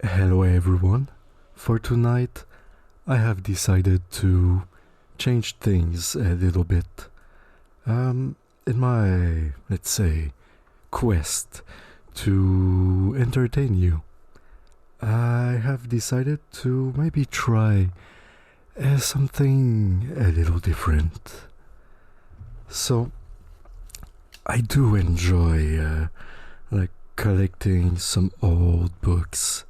Hello everyone. For tonight, I have decided to change things a little bit. In my, let's say, quest to entertain you, I have decided to maybe try something a little different. So, I do enjoy like collecting some old books,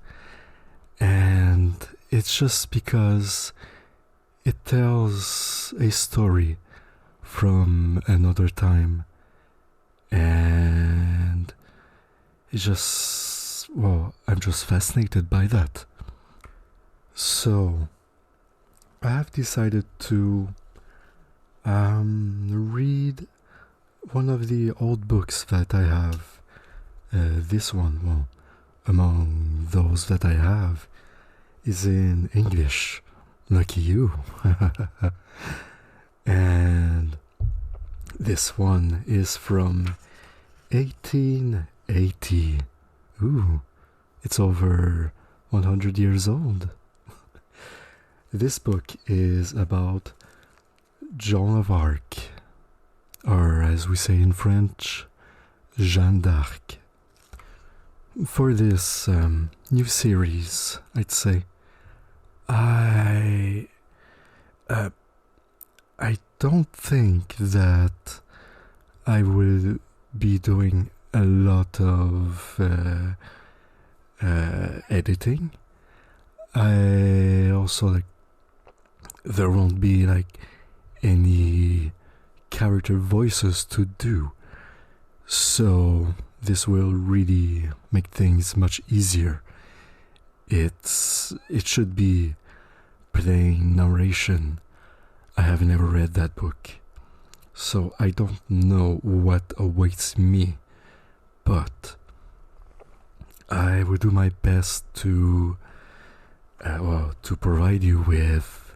and it's just because it tells a story from another time, and I'm just fascinated by that. So, I have decided to read one of the old books that I have. This one, among those that I have, is in English. Lucky you. And this one is from 1880. Ooh, it's over 100 years old. This book is about Joan of Arc, or as we say in French, Jeanne d'Arc. For this new series, I'd say, I uh, I don't think that I will be doing a lot of editing. I also like there won't be like any character voices to do, so this will really make things much easier. It should be plain narration. I have never read that book, so I don't know what awaits me, but I will do my best to to provide you with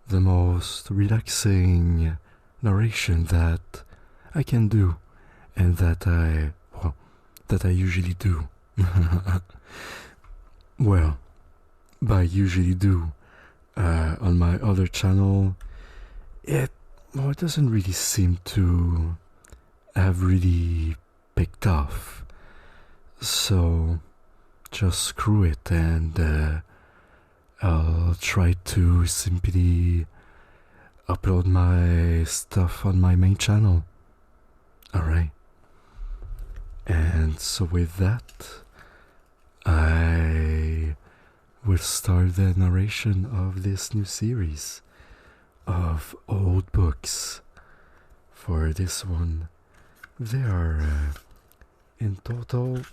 the most relaxing narration that I can do, and that I usually do. Well, by usually do, on my other channel, it doesn't really seem to have really picked off. So just screw it, and I'll try to simply upload my stuff on my main channel. Alright. And so with that, I will start the narration of this new series of old books. For this one, there are in total,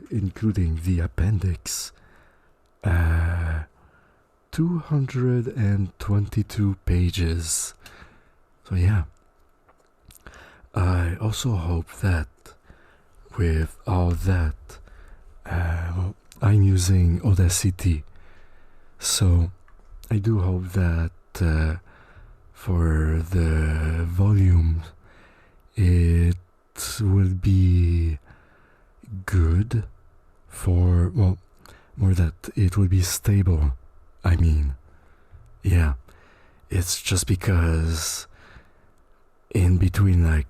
including the appendix, 222 pages. So yeah, I also hope that with all that, I'm using Audacity, so I do hope that for the volume it will be good, for, more that it will be stable. I mean, yeah, it's just because in between, like,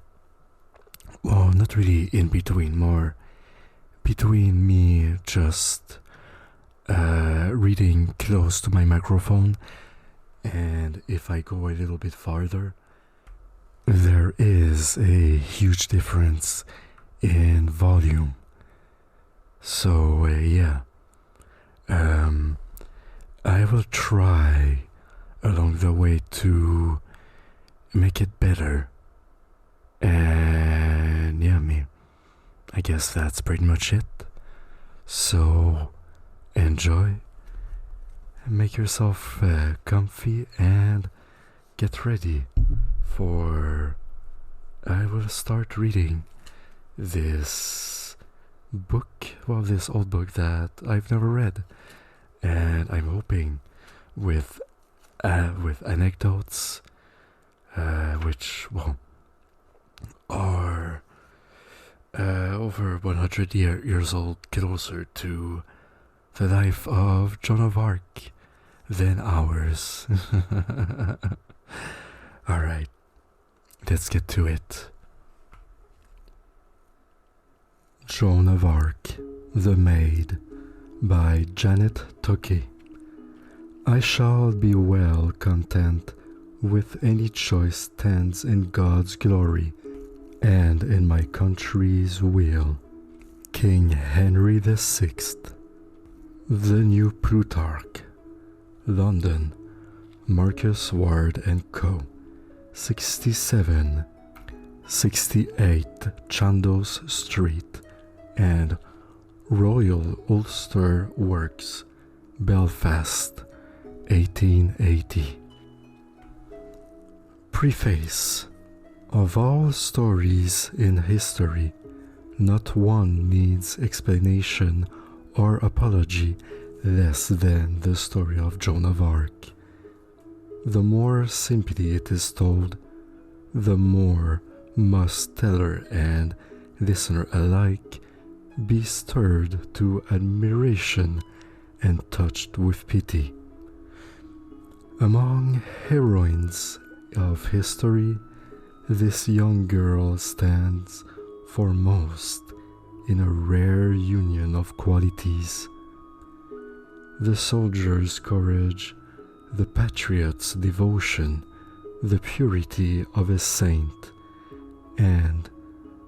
not really in between, more between me just reading close to my microphone, and if I go a little bit farther, there is a huge difference in volume. So I will try along the way to make it better. And yeah, I guess that's pretty much it. So enjoy, make yourself comfy, and get ready for I will start reading this book, this old book that I've never read, and I'm hoping with anecdotes, which are over 100 years old, closer to the life of Joan of Arc than ours. Alright, let's get to it. Joan of Arc, The Maid, by Janet Tuckey. I shall be well content with any choice stands in God's glory and in my country's will. King Henry VI. The New Plutarch, London, Marcus Ward & Co., 67, 68 Chandos Street, and Royal Ulster Works, Belfast, 1880. Preface. Of all stories in history, not one needs explanation or apology less than the story of Joan of Arc. The more simply it is told, the more must teller and listener alike be stirred to admiration and touched with pity. Among heroines of history, this young girl stands foremost in a rare union of qualities. The soldier's courage, the patriot's devotion, the purity of a saint, and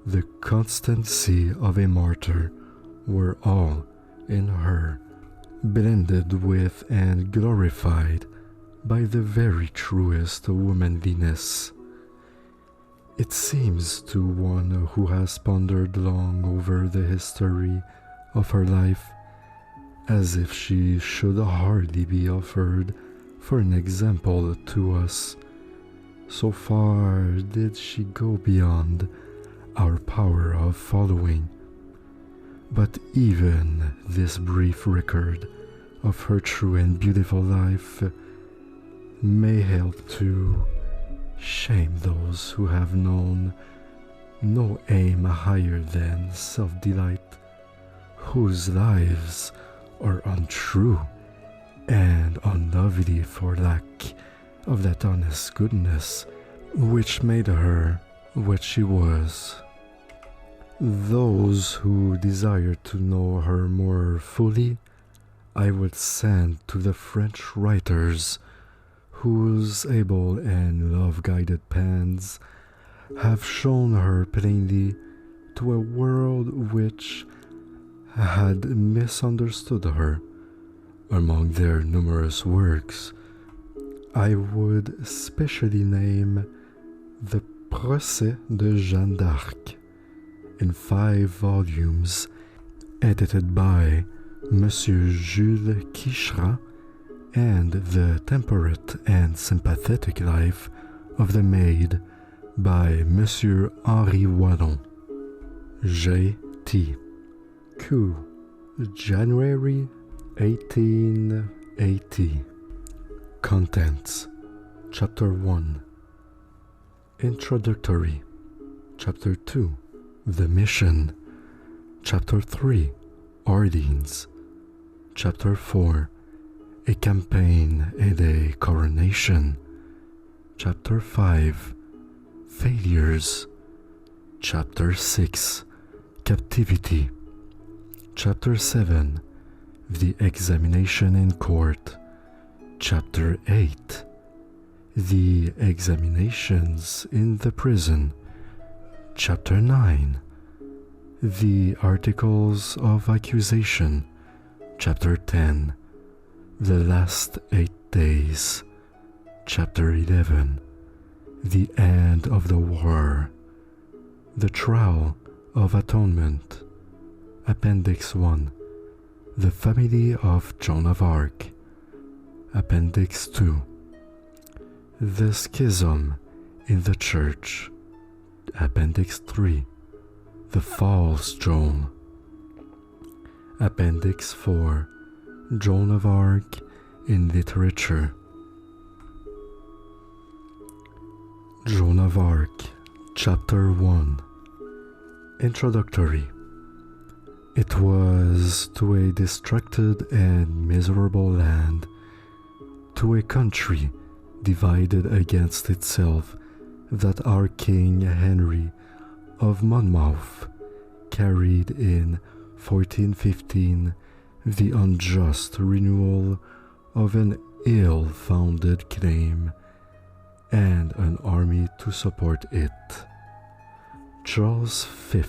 the constancy of a martyr were all in her, blended with and glorified by the very truest womanliness. It seems to one who has pondered long over the history of her life as if she should hardly be offered for an example to us. So far did she go beyond our power of following. But even this brief record of her true and beautiful life may help to shame those who have known no aim higher than self-delight, whose lives are untrue and unlovely for lack of that honest goodness which made her what she was. Those who desire to know her more fully, I would send to the French writers whose able and love-guided pens have shown her plainly to a world which had misunderstood her. Among their numerous works, I would specially name the Procès de Jeanne d'Arc, in 5 volumes, edited by Monsieur Jules Quicherat, and The Temperate and Sympathetic Life of the Maid by Monsieur Henri Wallon. J.T. Q. January 1880. Contents. Chapter 1. Introductory. Chapter 2. The Mission. Chapter 3. Ordines. Chapter 4. A Campaign and a Coronation. Chapter 5. Failures. Chapter 6. Captivity. Chapter 7. The Examination in Court. Chapter 8. The Examinations in the Prison. Chapter 9. The Articles of Accusation. Chapter 10. The Last 8 Days. Chapter 11. The End of the War. The Trial of Atonement. Appendix 1. The Family of Joan of Arc. Appendix 2. The Schism in the Church. Appendix 3. The False Joan. Appendix 4. Joan of Arc in Literature. Joan of Arc, Chapter 1. Introductory. It was to a distracted and miserable land, to a country divided against itself, that our King Henry of Monmouth carried in 1415 the unjust renewal of an ill-founded claim, and an army to support it. Charles V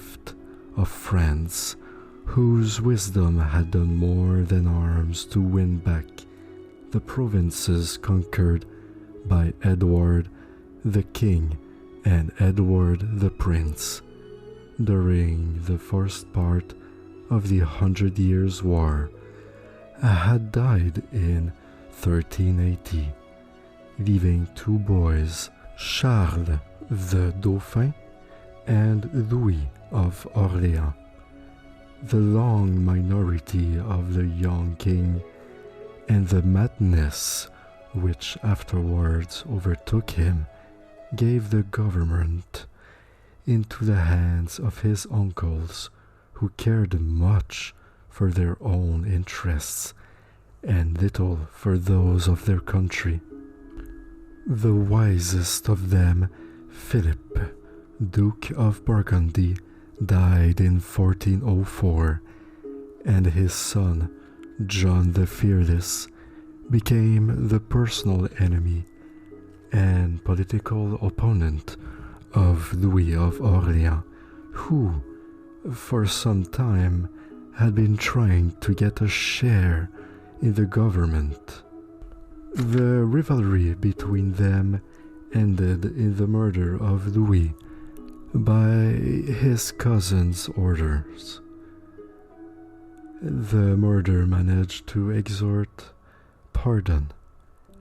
of France, whose wisdom had done more than arms to win back the provinces conquered by Edward the King and Edward the Prince during the first part of the 100 Years' War, had died in 1380, leaving two boys, Charles the Dauphin and Louis of Orléans. The long minority of the young king and the madness which afterwards overtook him gave the government into the hands of his uncles, who cared much for their own interests and little for those of their country. The wisest of them, Philip, Duke of Burgundy, died in 1404, and his son, John the Fearless, became the personal enemy and political opponent of Louis of Orléans, who, for some time, had been trying to get a share in the government. The rivalry between them ended in the murder of Louis by his cousin's orders. The murder managed to extort pardon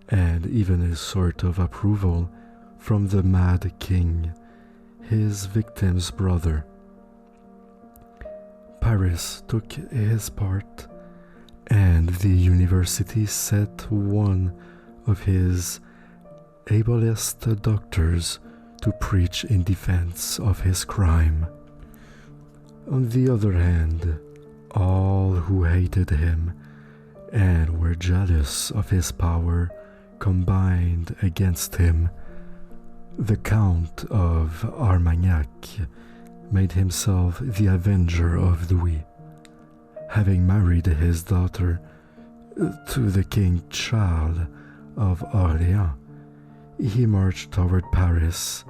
and even a sort of approval from the mad king, his victim's brother. Paris took his part, and the university set one of his ablest doctors to preach in defense of his crime. On the other hand, all who hated him and were jealous of his power combined against him. The Count of Armagnac made himself the avenger of Louis. Having married his daughter to the King Charles of Orléans, he marched toward Paris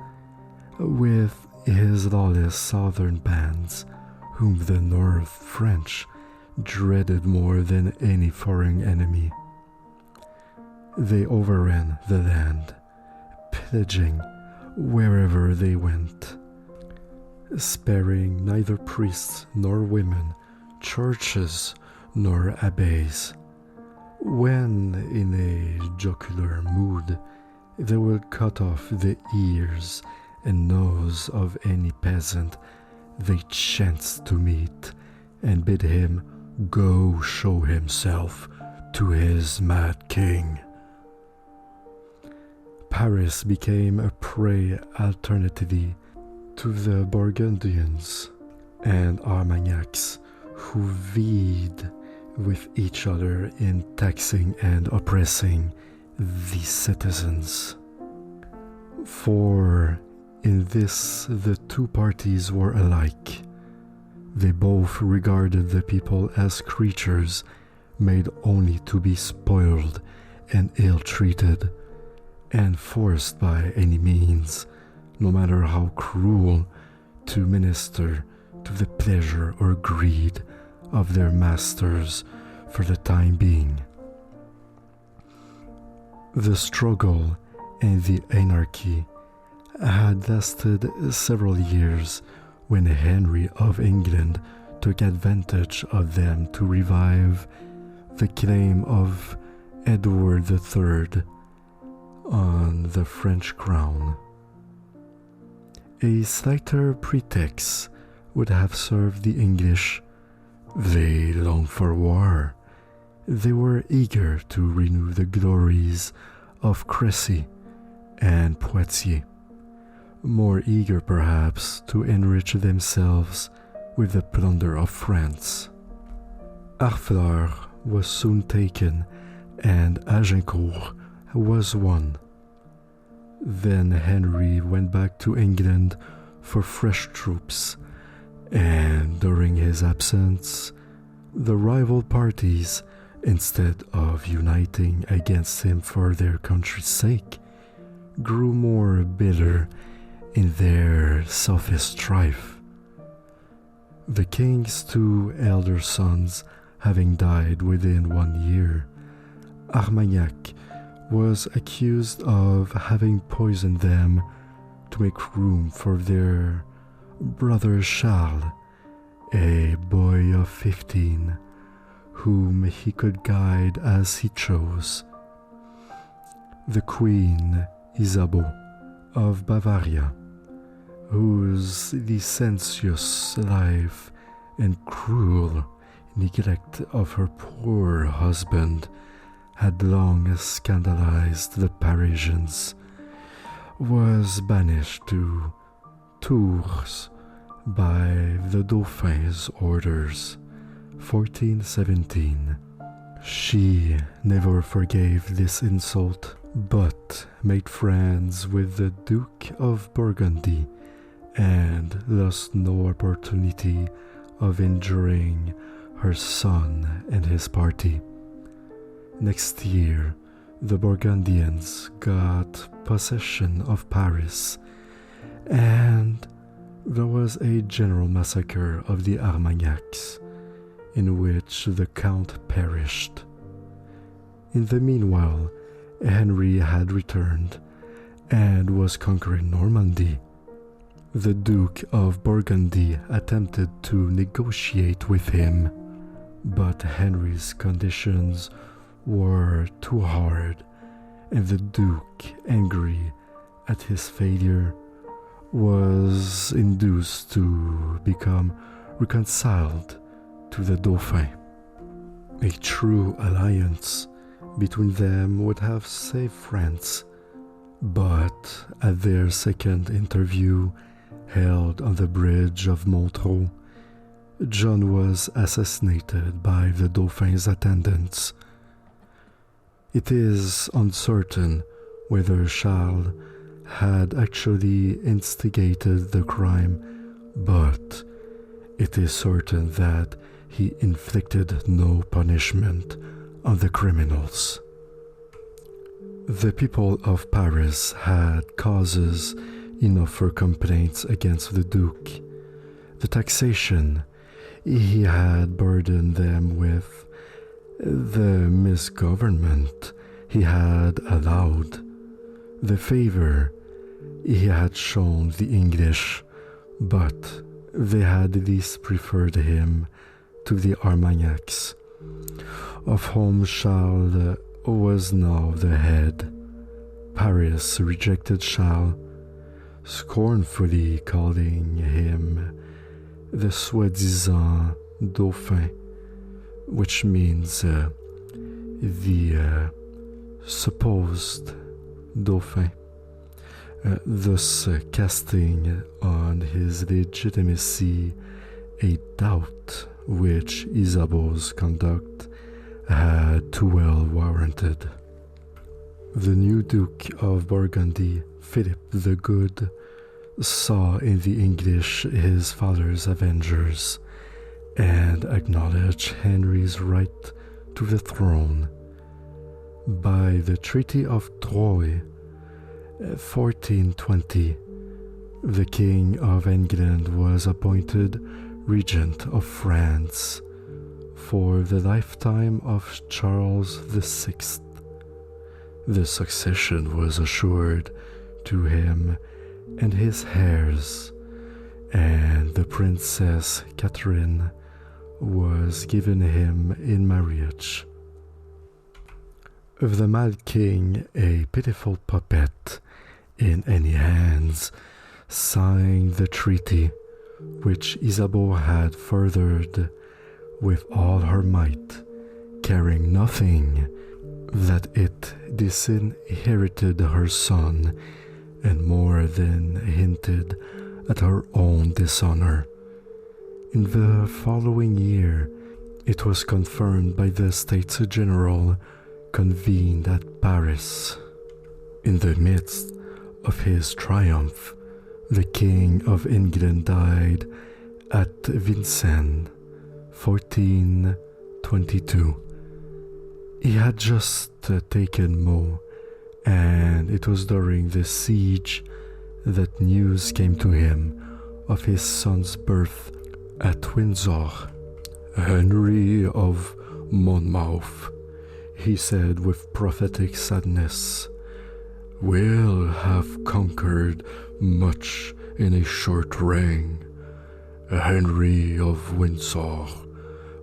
with his lawless southern bands, whom the North French dreaded more than any foreign enemy. They overran the land, pillaging wherever they went, sparing neither priests nor women, churches nor abbeys. When in a jocular mood, they would cut off the ears and nose of any peasant they chanced to meet, and bid him go show himself to his mad king. Paris became a prey alternately to the Burgundians and Armagnacs, who vied with each other in taxing and oppressing the citizens. For in this the two parties were alike. They both regarded the people as creatures made only to be spoiled and ill-treated, and forced by any means, no matter how cruel, to minister to the pleasure or greed of their masters for the time being. The struggle and the anarchy had lasted several years when Henry of England took advantage of them to revive the claim of Edward III on the French crown. A slighter pretext would have served the English. They longed for war. They were eager to renew the glories of Crécy and Poitiers. more eager perhaps to enrich themselves with the plunder of France. Harfleur was soon taken, and Agincourt was won. Then Henry went back to England for fresh troops, and during his absence, the rival parties, instead of uniting against him for their country's sake, grew more bitter in their selfish strife. The king's two elder sons having died within 1 year, Armagnac was accused of having poisoned them to make room for their brother Charles, a boy of 15, whom he could guide as he chose. The Queen Isabeau of Bavaria, whose licentious life and cruel neglect of her poor husband had long scandalized the Parisians, was banished to Tours by the Dauphin's orders, 1417. She never forgave this insult, but made friends with the Duke of Burgundy, and lost no opportunity of injuring her son and his party. Next year, the Burgundians got possession of Paris, and there was a general massacre of the Armagnacs, in which the Count perished. In the meanwhile, Henry had returned and was conquering Normandy. The Duke of Burgundy attempted to negotiate with him, but Henry's conditions were too hard, and the Duke, angry at his failure, was induced to become reconciled to the Dauphin. A true alliance between them would have saved France, but at their second interview, held on the bridge of Montreux, Joan was assassinated by the Dauphin's attendants. It is uncertain whether Charles had actually instigated the crime, but it is certain that he inflicted no punishment on the criminals. The people of Paris had causes enough for complaints against the Duke. The taxation he had burdened them with, the misgovernment he had allowed, the favor he had shown the English, but they had at least preferred him to the Armagnacs, of whom Charles was now the head. Paris rejected Charles, scornfully calling him the soi-disant Dauphin, which means the supposed Dauphin, thus casting on his legitimacy a doubt which Isabeau's conduct had too well warranted. The new Duke of Burgundy, Philip the Good, saw in the English his father's avengers, and acknowledged Henry's right to the throne. By the Treaty of Troyes, 1420, the King of England was appointed Regent of France for the lifetime of Charles VI. The succession was assured to him and his heirs, and the Princess Catherine was given him in marriage. Of the mad king, a pitiful puppet in any hands, signed the treaty, which Isabeau had furthered with all her might, caring nothing that it disinherited her son and more than hinted at her own dishonor. In the following year, it was confirmed by the States General convened at Paris. In the midst of his triumph, the King of England died at Vincennes, 1422. He had just taken Meaux, and it was during the siege that news came to him of his son's birth at Windsor. "Henry of Monmouth," he said with prophetic sadness, "will have conquered much in a short reign. Henry of Windsor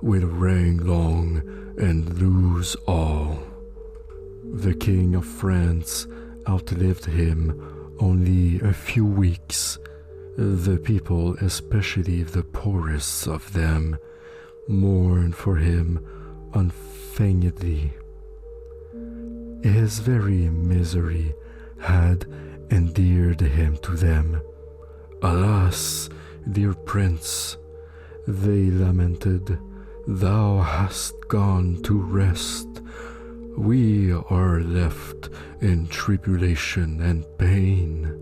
will reign long and lose all." The King of France outlived him only a few weeks. The people, especially the poorest of them, mourned for him unfeignedly. His very misery had endeared him to them. "Alas, dear prince," they lamented, "thou hast gone to rest. We are left in tribulation and pain."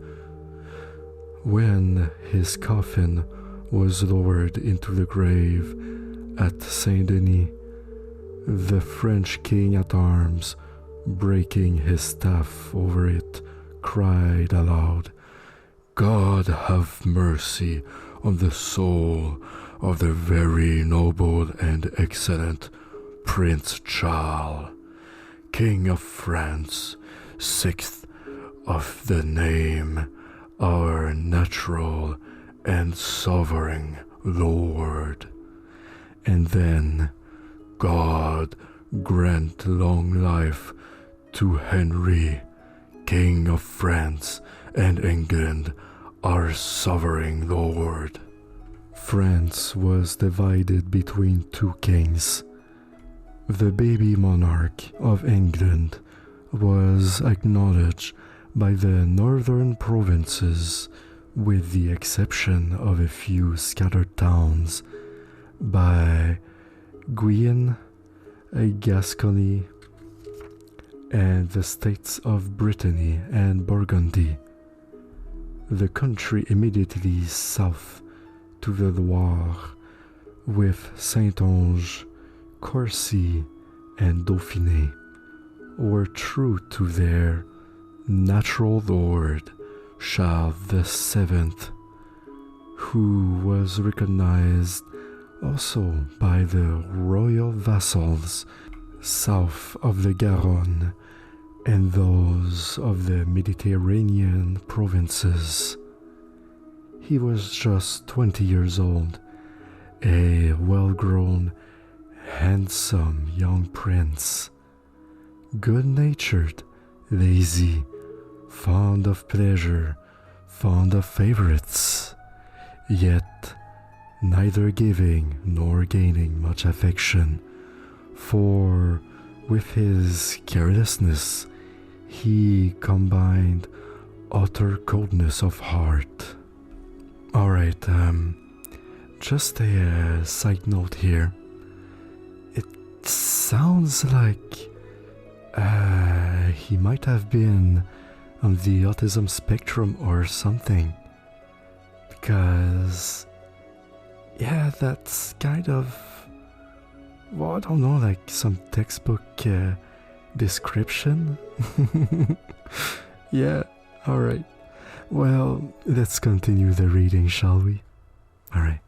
When his coffin was lowered into the grave at Saint-Denis, the French king-at-arms, breaking his staff over it, cried aloud, "God have mercy on the soul of the very noble and excellent Prince Charles, King of France, sixth of the name, our natural and sovereign Lord. And then God grant long life to Henry, King of France and England, our sovereign Lord." France was divided between two kings. The baby monarch of England was acknowledged by the northern provinces, with the exception of a few scattered towns, by Guyenne, Gascony, and the states of Brittany and Burgundy. The country immediately south to the Loire, with Saintonge, Corcy, and Dauphiné, were true to their natural lord, Charles VII, who was recognized also by the royal vassals south of the Garonne and those of the Mediterranean provinces. He was just 20 years old, a well-grown, handsome young prince, good-natured, lazy, fond of pleasure, fond of favorites, yet neither giving nor gaining much affection, for with his carelessness he combined utter coldness of heart. Alright, just a side note here. It sounds like he might have been on the autism spectrum or something, because yeah, that's kind of, well, I don't know, like some textbook description. Yeah, alright. Well, let's continue the reading, shall we? Alright.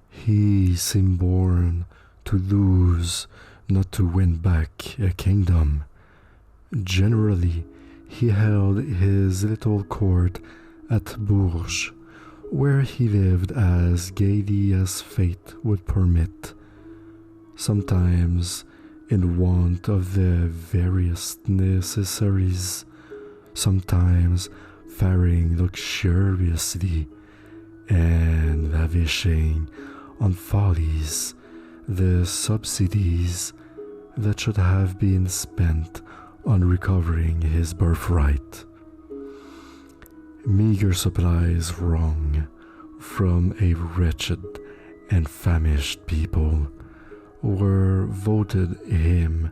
He seemed born to lose, not to win back a kingdom. Generally, he held his little court at Bourges, where he lived as gaily as fate would permit, sometimes in want of the various necessaries, sometimes faring luxuriously and lavishing on follies the subsidies that should have been spent on recovering his birthright. meager supplies wrung from a wretched and famished people were voted him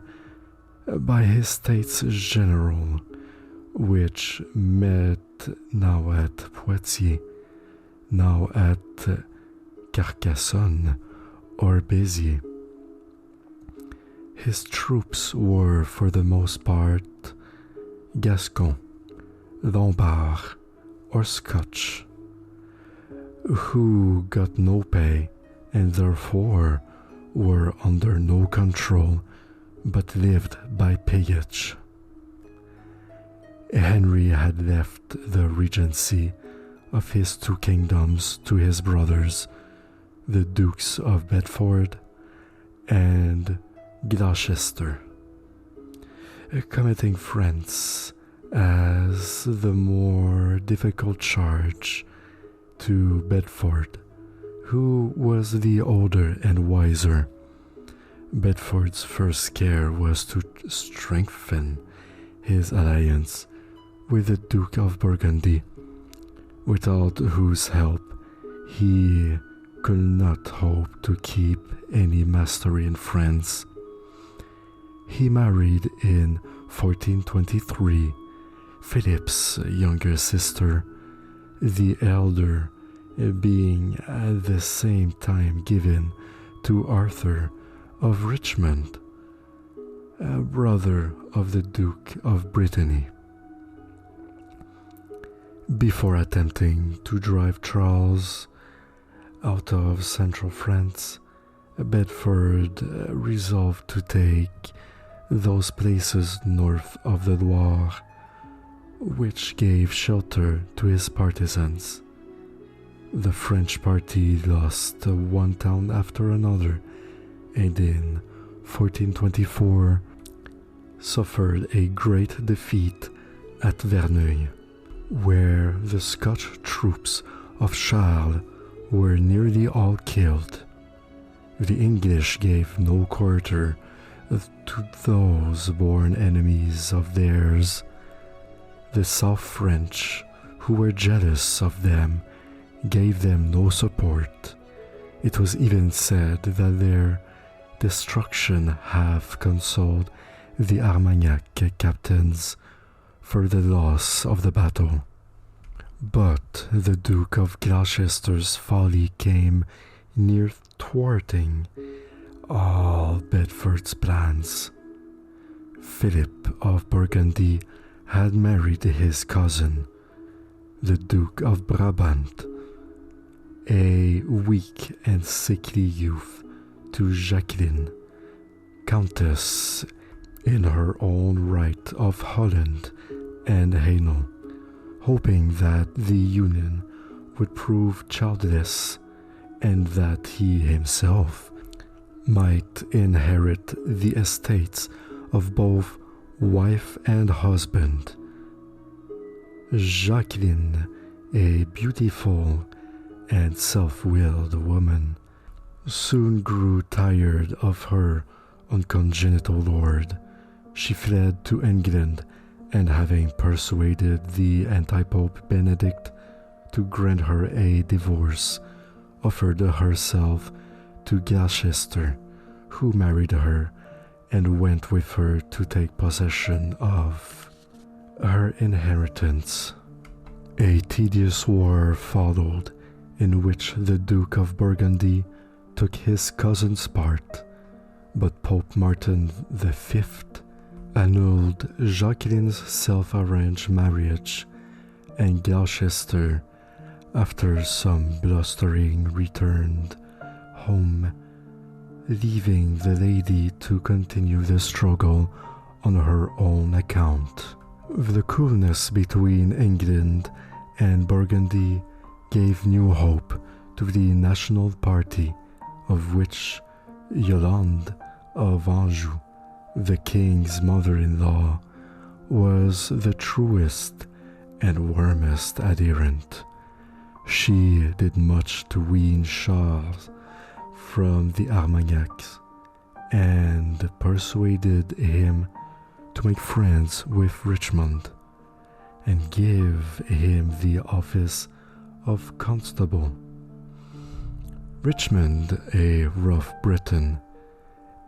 by his States General, which met now at Poitiers, now at Carcassonne or Béziers. His troops were for the most part Gascon, Lombard, or Scotch, who got no pay and therefore were under no control but lived by pillage. Henry had left the regency of his two kingdoms to his brothers, the Dukes of Bedford and Gloucester, committing France as the more difficult charge to Bedford, who was the older and wiser. Bedford's first care was to strengthen his alliance with the Duke of Burgundy, without whose help he could not hope to keep any mastery in France. He married in 1423 Philip's younger sister, the elder being at the same time given to Arthur of Richmond, a brother of the Duke of Brittany. Before attempting to drive Charles out of central France, Bedford resolved to take those places north of the Loire, which gave shelter to his partisans. The French party lost one town after another, and in 1424 suffered a great defeat at Verneuil, where the Scotch troops of Charles were nearly all killed. The English gave no quarter to those born enemies of theirs. The South French, who were jealous of them, gave them no support. It was even said that their destruction half consoled the Armagnac captains for the loss of the battle. But the Duke of Gloucester's folly came near thwarting all Bedford's plans. Philip of Burgundy had married his cousin, the Duke of Brabant, a weak and sickly youth, to Jacqueline, Countess in her own right of Holland and Hainault, hoping that the union would prove childless and that he himself might inherit the estates of both wife and husband. Jacqueline, a beautiful and self-willed woman, soon grew tired of her uncongenital lord. She fled to England, and having persuaded the anti-pope Benedict to grant her a divorce, offered herself to Gloucester, who married her and went with her to take possession of her inheritance. A tedious war followed, in which the Duke of Burgundy took his cousin's part, but Pope Martin V annulled Jacqueline's self-arranged marriage, and Gloucester, after some blustering, returned home, leaving the lady to continue the struggle on her own account. The coolness between England and Burgundy gave new hope to the national party, of which Yolande of Anjou, the king's mother-in-law, was the truest and warmest adherent. She did much to wean Charles from the Armagnacs, and persuaded him to make friends with Richmond, and give him the office of constable. Richmond, a rough Breton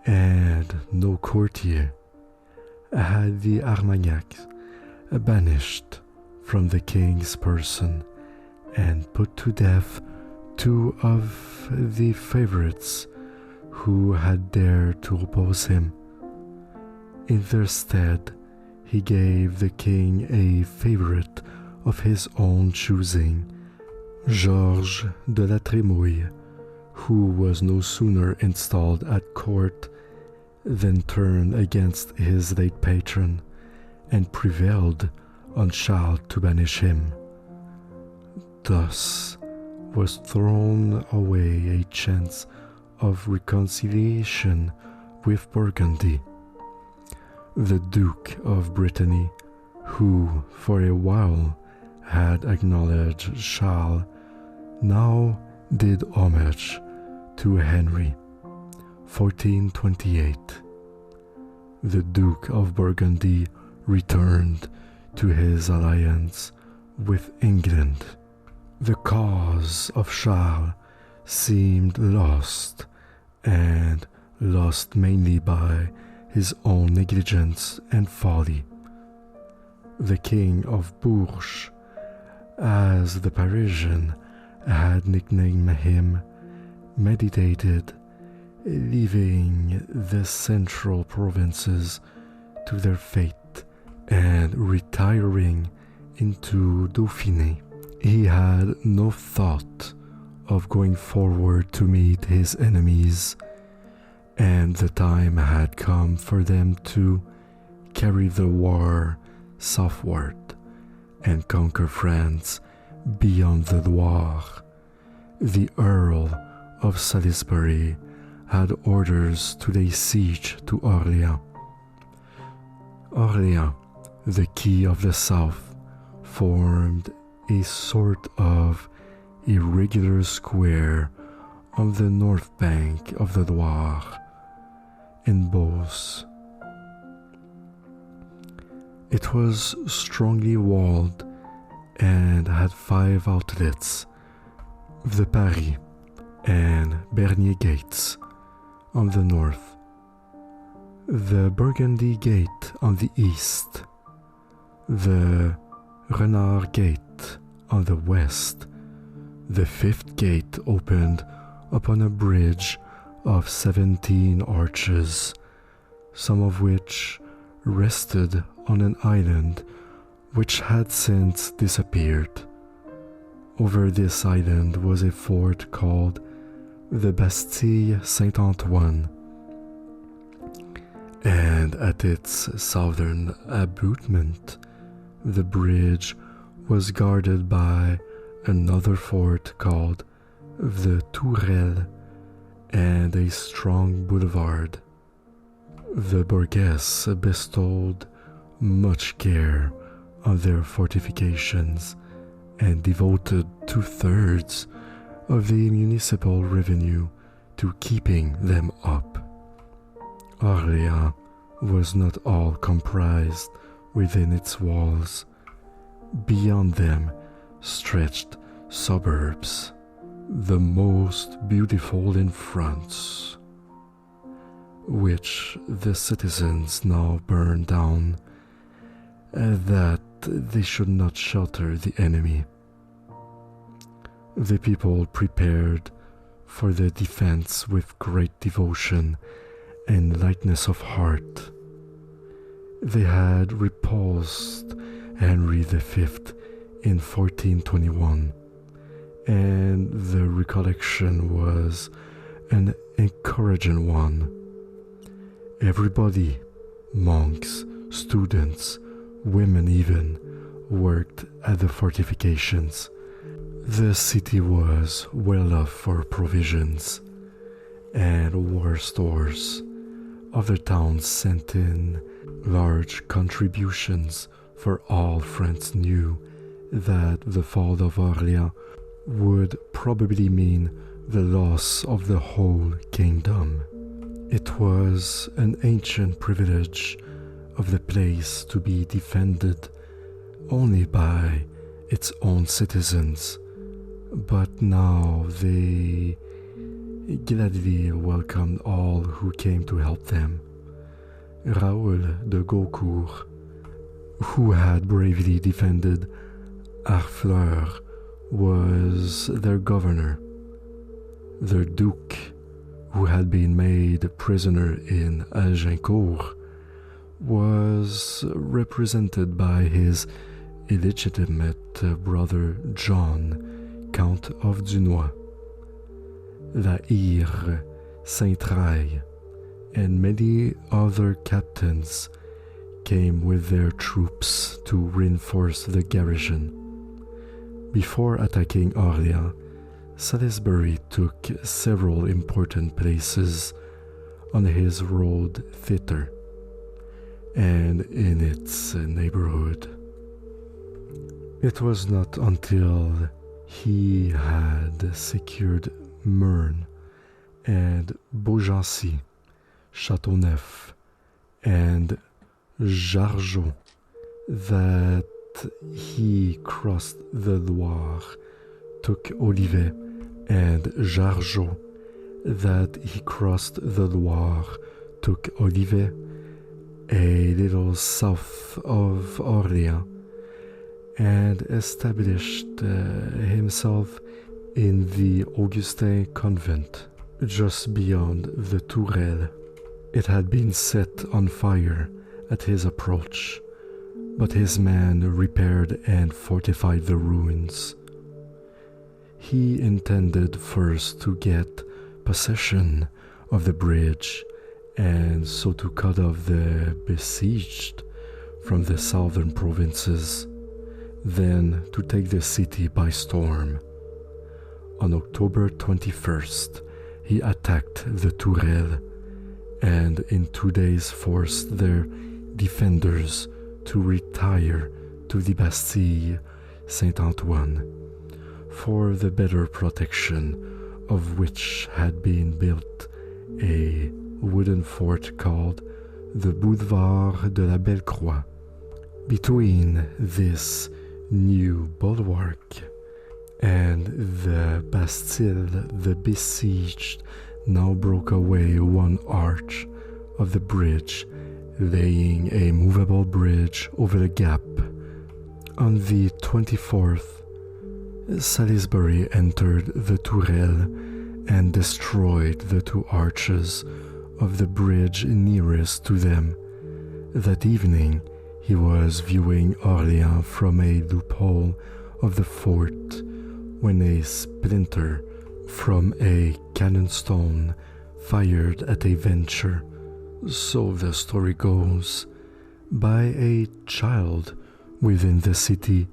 and no courtier, had the Armagnacs banished from the king's person and put to death two of the favorites who had dared to oppose him. In their stead, he gave the king a favorite of his own choosing, Georges de la Trémouille, who was no sooner installed at court than turned against his late patron and prevailed on Charles to banish him. Thus was thrown away a chance of reconciliation with Burgundy. The Duke of Brittany, who for a while had acknowledged Charles, now did homage to Henry. 1428. The Duke of Burgundy returned to his alliance with England. The cause of Charles seemed lost, and lost mainly by his own negligence and folly. The King of Bourges, as the Parisian had nicknamed him, meditated leaving the central provinces to their fate and retiring into Dauphiné. He had no thought of going forward to meet his enemies, and the time had come for them to carry the war southward and conquer France beyond the Loire. The Earl of Salisbury had orders to lay siege to Orléans. Orléans, the key of the south, formed a sort of irregular square on the north bank of the Loire, in Beauce. It was strongly walled and had 5 outlets, the Paris and Bernier gates on the north, the Burgundy gate on the east, the Renard gate on the west. The 5th gate opened upon a bridge of 17 arches, some of which rested on an island which had since disappeared. Over this island was a fort called the Bastille Saint-Antoine, and at its southern abutment, the bridge was guarded by another fort called the Tourelle and a strong boulevard. The Borghese bestowed much care on their fortifications and devoted 2/3 of the municipal revenue to keeping them up. Orléans was not all comprised within its walls. Beyond them stretched suburbs, the most beautiful in France, which the citizens now burn down, that they should not shelter the enemy. The people prepared for their defense with great devotion and lightness of heart. They had repulsed Henry V in 1421, and the recollection was an encouraging one. Everybody, monks, students, women even, worked at the fortifications. The city was well off for provisions and war stores. Other towns sent in large contributions, for all France knew that the fall of Orléans would probably mean the loss of the whole kingdom. It was an ancient privilege of the place to be defended only by its own citizens, but now they gladly welcomed all who came to help them. Raoul de Gaucourt, who had bravely defended Harfleur, was their governor. Their duke, who had been made prisoner in Agincourt, was represented by his illegitimate brother Joan, Count of Dunois. La Hire, Saint-Traille, and many other captains came with their troops to reinforce the garrison. Before attacking Orléans, Salisbury took several important places on his road thither and in its neighborhood. It was not until he had secured Meurne and Beaugency, Châteauneuf, and Jargeau that he crossed the Loire, took Olivet, and Jargeau that he crossed the Loire, took Olivet, a little south of Orléans, and established himself in the Augustin convent just beyond the Tourelle. It had been set on fire at his approach, but his men repaired and fortified the ruins. He intended first to get possession of the bridge and so to cut off the besieged from the southern provinces, then to take the city by storm. On October 21st, he attacked the Tourelle and in 2 days forced their defenders to retire to the Bastille Saint-Antoine, for the better protection of which had been built a wooden fort called the Boulevard de la Belle-Croix. Between this new bulwark and the Bastille, the besieged now broke away one arch of the bridge, laying a movable bridge over the gap. On the 24th, Salisbury entered the Tourelle and destroyed the 2 arches of the bridge nearest to them. That evening, he was viewing Orléans from a loophole of the fort when a splinter from a cannon stone fired at a venture, so the story goes, by a child within the city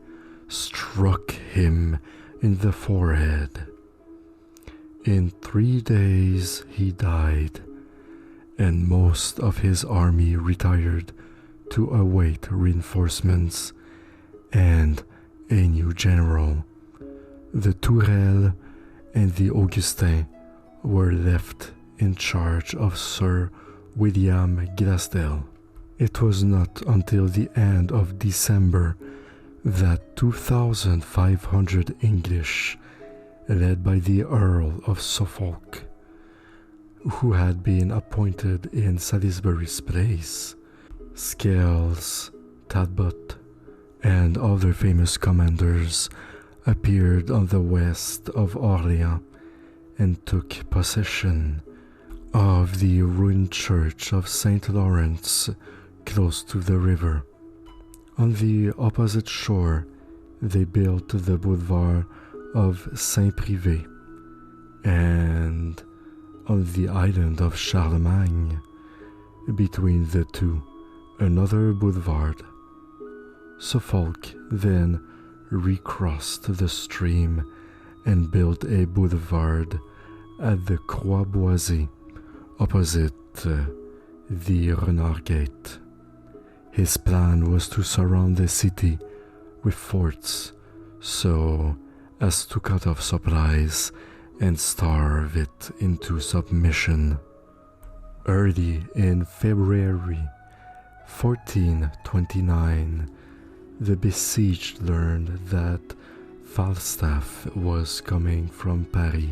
struck him in the forehead. In 3 days he died, and most of his army retired to await reinforcements and a new general. The Tourelle and the Augustin were left in charge of Sir William Glasdale. It was not until the end of December that 2,500 English, led by the Earl of Suffolk, who had been appointed in Salisbury's place, Scales, Talbot, and other famous commanders, appeared on the west of Orléans and took possession of the ruined church of St. Lawrence close to the river. On the opposite shore, they built the boulevard of Saint-Privé, and on the island of Charlemagne, between the two, another boulevard. Suffolk then recrossed the stream and built a boulevard at the Croix Boisée, opposite the Renard Gate. His plan was to surround the city with forts so as to cut off supplies and starve it into submission. Early in February 1429, the besieged learned that Falstaff was coming from Paris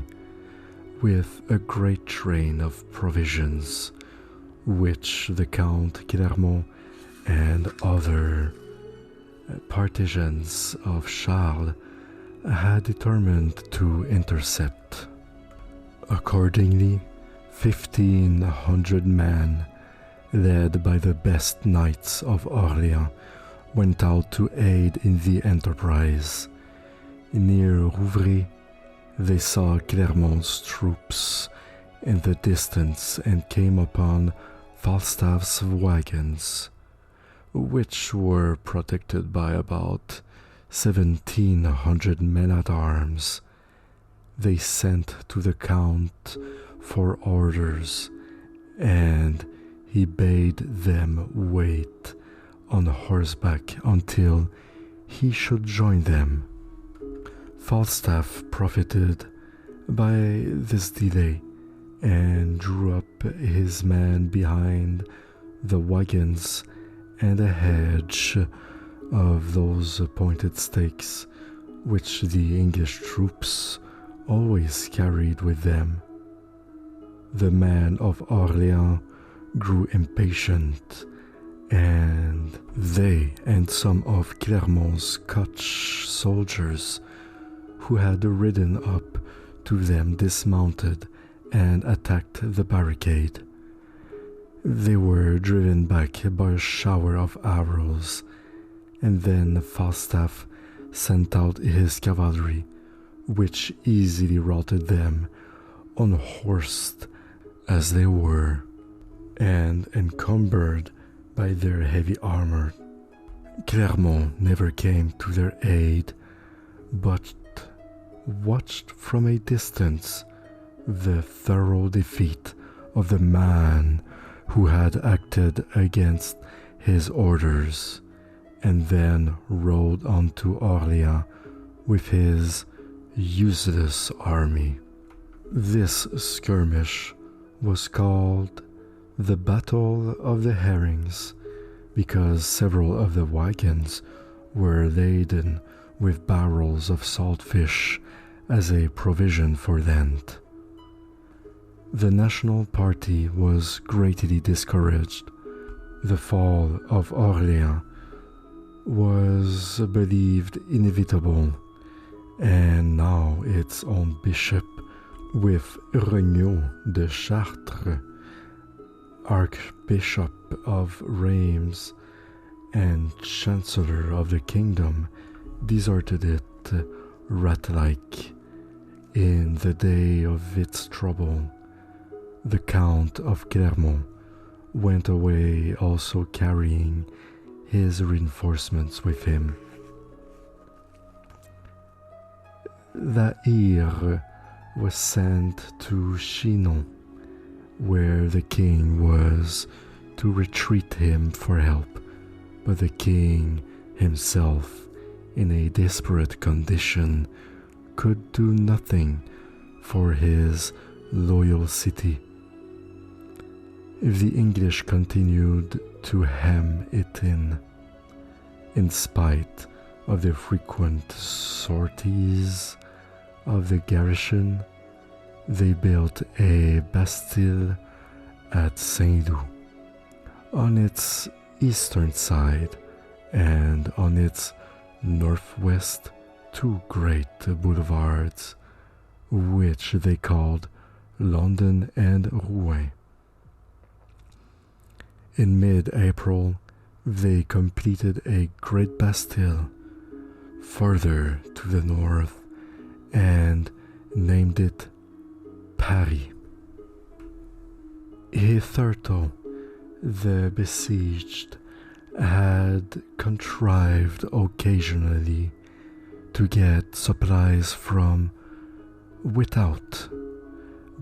with a great train of provisions, which the Count Clermont and other partisans of Charles had determined to intercept. Accordingly, 1,500 men, led by the best knights of Orléans, went out to aid in the enterprise. Near Rouvray, they saw Clermont's troops in the distance and came upon Falstaff's wagons, which were protected by about 1,700 men-at-arms. They sent to the Count for orders, and he bade them wait on horseback until he should join them. Falstaff profited by this delay and drew up his men behind the wagons and a hedge of those pointed stakes which the English troops always carried with them. The men of Orléans grew impatient, and they and some of Clermont's Scotch soldiers who had ridden up to them dismounted and attacked the barricade. They were driven back by a shower of arrows, and then Falstaff sent out his cavalry, which easily routed them, unhorsed as they were, and encumbered by their heavy armor. Clermont never came to their aid, but watched from a distance the thorough defeat of the man who had acted against his orders, and then rode on to Orléans with his useless army. This skirmish was called the Battle of the Herrings, because several of the wagons were laden with barrels of salt fish as a provision for Lent. The national party was greatly discouraged. The fall of Orléans was believed inevitable, and now its own bishop, with Regnault de Chartres, Archbishop of Reims and Chancellor of the kingdom, deserted it rat-like in the day of its trouble. The Count of Clermont went away also carrying his reinforcements with him. La Hire was sent to Chinon, where the king was to retreat him for help, but the king himself, in a desperate condition, could do nothing for his loyal city. The English continued to hem it in spite of the frequent sorties of the garrison. They built a bastille at Saint-Loup. On its eastern side and on its northwest, two great boulevards, which they called London and Rouen. In mid-April, they completed a great bastille further to the north and named it Paris. Hitherto, the besieged had contrived occasionally to get supplies from without,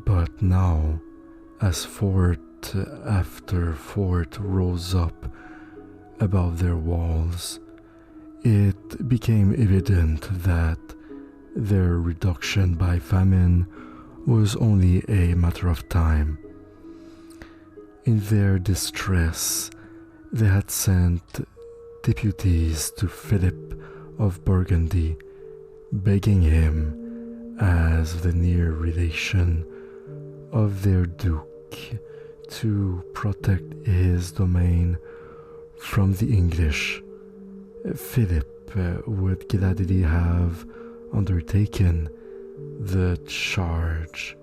but now, as fort after fort rose up above their walls, it became evident that their reduction by famine was only a matter of time. In their distress, they had sent deputies to Philip of Burgundy, begging him, as the near relation of their duke, to protect his domain from the English. Philip would gladly have undertaken the charge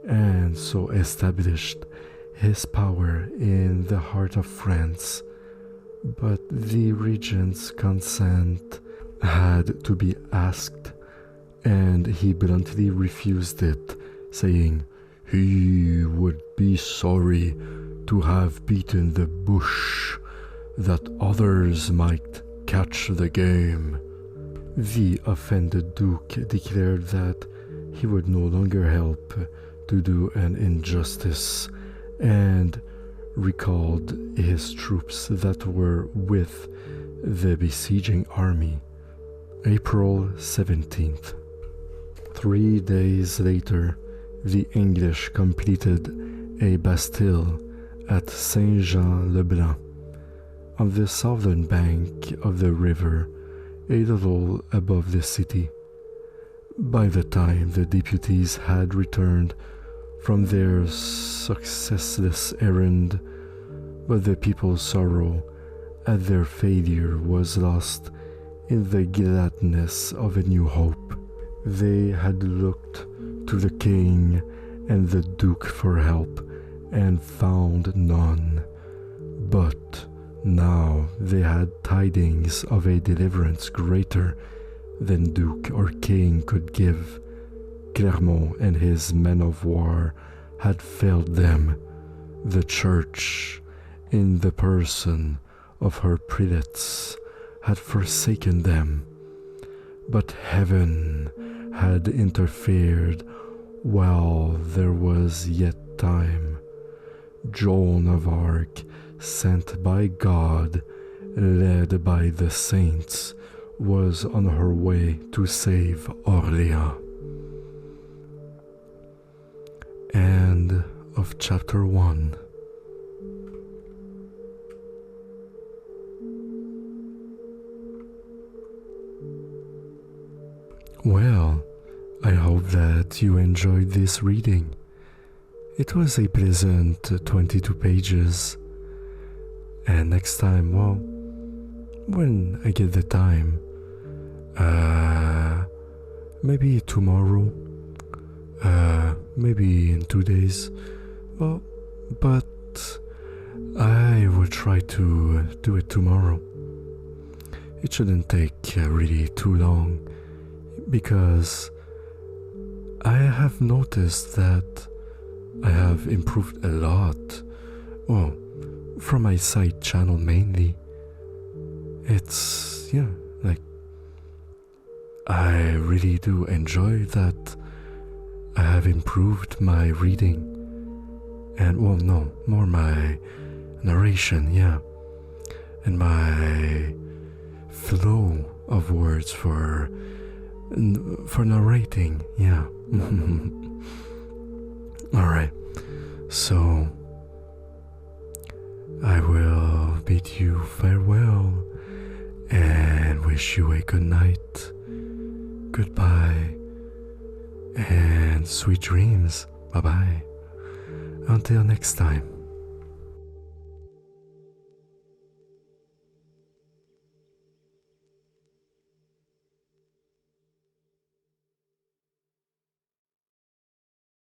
and so established his power in the heart of France, but the regent's consent had to be asked, and he bluntly refused it, saying he would be sorry to have beaten the bush, that others might catch the game. The offended duke declared that he would no longer help to do an injustice, and recalled his troops that were with the besieging army. April 17th. 3 days later, the English completed a Bastille at Saint-Jean-le-Blanc, on the southern bank of the river, a little above the city. By the time the deputies had returned from their successless errand, but the people's sorrow at their failure was lost in the gladness of a new hope. They had looked to the king and the duke for help, and found none. But now they had tidings of a deliverance greater than duke or king could give. Clermont and his men of war had failed them. The church, in the person of her prelates, had forsaken them. But heaven had interfered while there was yet time. Joan of Arc, sent by God, led by the saints, was on her way to save Orléans. End of chapter 1. Well, I hope that you enjoyed this reading. It was a pleasant 22 pages. And next time, well, when I get the time, maybe tomorrow, maybe in 2 days, well, but I will try to do it tomorrow. It shouldn't take really too long, because I have noticed that I have improved a lot. Well, from my side channel mainly. It's, yeah, like, I really do enjoy that I have improved my reading. And, well, no, more my narration, yeah. And my flow of words for narrating, yeah. Alright, so I will bid you farewell and wish you a good night, goodbye, and sweet dreams. Bye bye. Until next time.